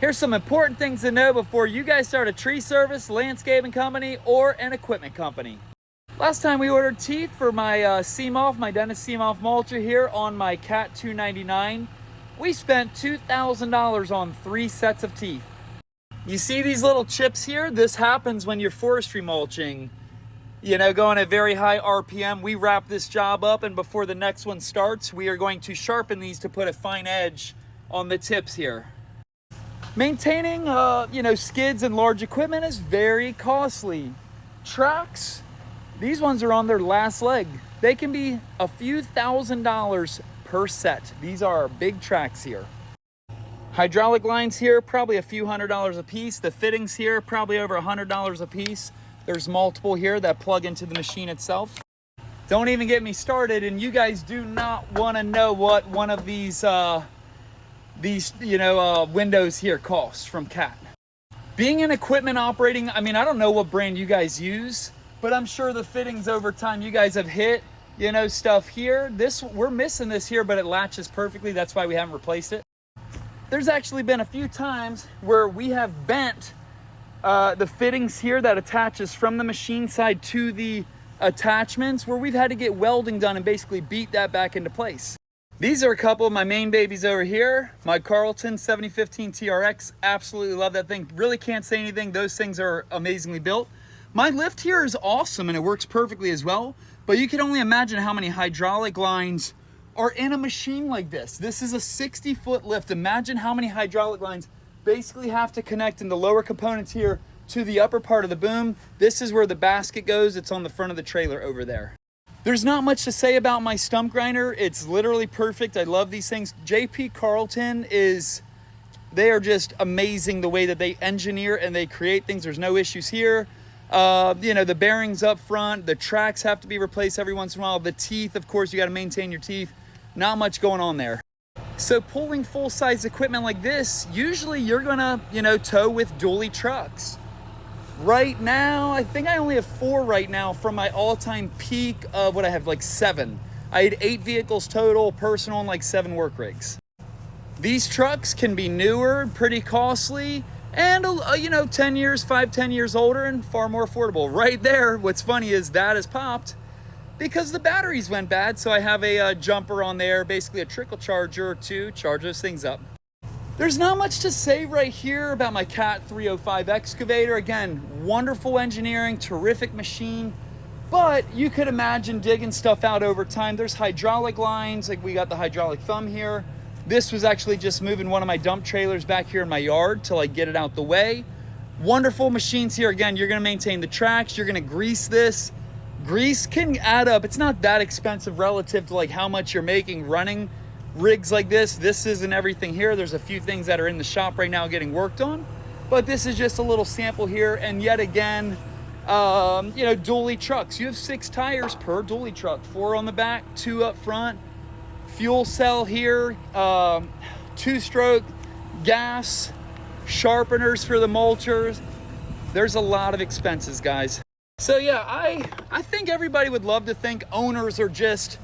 Here's some important things to know before you guys start a tree service, landscaping company, or an equipment company. Last time we ordered teeth for my Seamoth, my Dennis Seamoth mulcher here on my Cat 299. We spent $2,000 on 3 sets of teeth. You see these little chips here? This happens when you're forestry mulching. You know, going at very high RPM. We wrap this job up, and before the next one starts, we are going to sharpen these to put a fine edge on the tips here. Maintaining, skids and large equipment is very costly. Tracks, these ones are on their last leg. They can be a few $1,000s per set. These are our big tracks here. Hydraulic lines here, probably a few $100s a piece. The fittings here, probably over $100 a piece. There's multiple here that plug into the machine itself. Don't even get me started, and you guys do not want to know what one of these windows here cost from Cat. Being an equipment operating, I don't know what brand you guys use, but I'm sure the fittings over time you guys have hit, stuff here. We're missing this here, but it latches perfectly. That's why we haven't replaced it. There's actually been a few times where we have bent the fittings here that attaches from the machine side to the attachments, where we've had to get welding done and basically beat that back into place. These are a couple of my main babies over here. My Carlton 7015 TRX, absolutely love that thing. Really can't say anything, those things are amazingly built. My lift here is awesome and it works perfectly as well, but you can only imagine how many hydraulic lines are in a machine like this. This is a 60-foot lift. Imagine how many hydraulic lines basically have to connect in the lower components here to the upper part of the boom. This is where the basket goes. It's on the front of the trailer over there. There's not much to say about my stump grinder. It's literally perfect. I love these things. JP Carlton they are just amazing the way that they engineer and they create things. There's no issues here. The bearings up front, the tracks have to be replaced every once in a while. The teeth, of course, you got to maintain your teeth. Not much going on there. So pulling full-size equipment like this, usually you're gonna, tow with dually trucks. Right now, I think I only have 4 right now from my all-time peak of what I have, like 7. I had 8 vehicles total, personal, and like 7 work rigs. These trucks can be newer, pretty costly, and 10 years older and far more affordable. Right there, what's funny is that has popped because the batteries went bad, so I have a jumper on there, basically a trickle charger to charge those things up. There's not much to say right here about my Cat 305 excavator. Again, wonderful engineering, terrific machine, but you could imagine digging stuff out over time. There's hydraulic lines, like we got the hydraulic thumb here. This was actually just moving one of my dump trailers back here in my yard till I get it out the way. Wonderful machines here. Again, you're gonna maintain the tracks, you're gonna grease this. Grease can add up. It's not that expensive relative to like how much you're making running rigs like this. This isn't everything here. There's a few things that are in the shop right now getting worked on, but this is just a little sample here. And yet again, dually trucks. You have 6 tires per dually truck, 4 on the back, 2 up front. Fuel cell here, 2-stroke gas, sharpeners for the mulchers. There's a lot of expenses, guys. So yeah, I think everybody would love to think owners are just,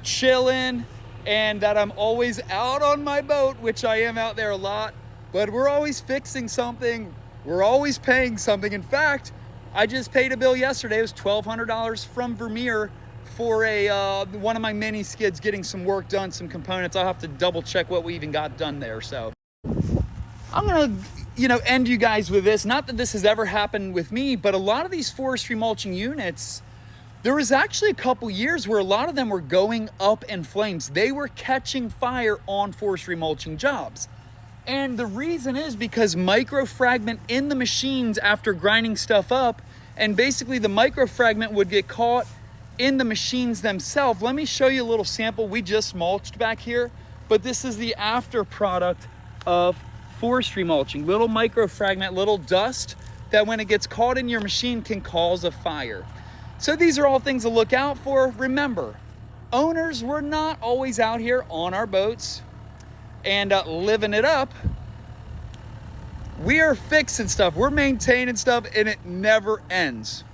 chilling, and that I'm always out on my boat, which I am out there a lot, but we're always fixing something. We're always paying something. In fact, I just paid a bill yesterday. It was $1,200 from Vermeer for one of my mini skids getting some work done, some components. I'll have to double check what we even got done there. So I'm gonna, end you guys with this. Not that this has ever happened with me, but a lot of these forestry mulching units, there was actually a couple years where a lot of them were going up in flames. They were catching fire on forestry mulching jobs. And the reason is because microfragment in the machines after grinding stuff up, and basically the microfragment would get caught in the machines themselves. Let me show you a little sample. We just mulched back here, but this is the after product of forestry mulching. Little microfragment, little dust that when it gets caught in your machine can cause a fire. So these are all things to look out for. Remember, owners, we're not always out here on our boats and living it up. We are fixing stuff, we're maintaining stuff, and it never ends.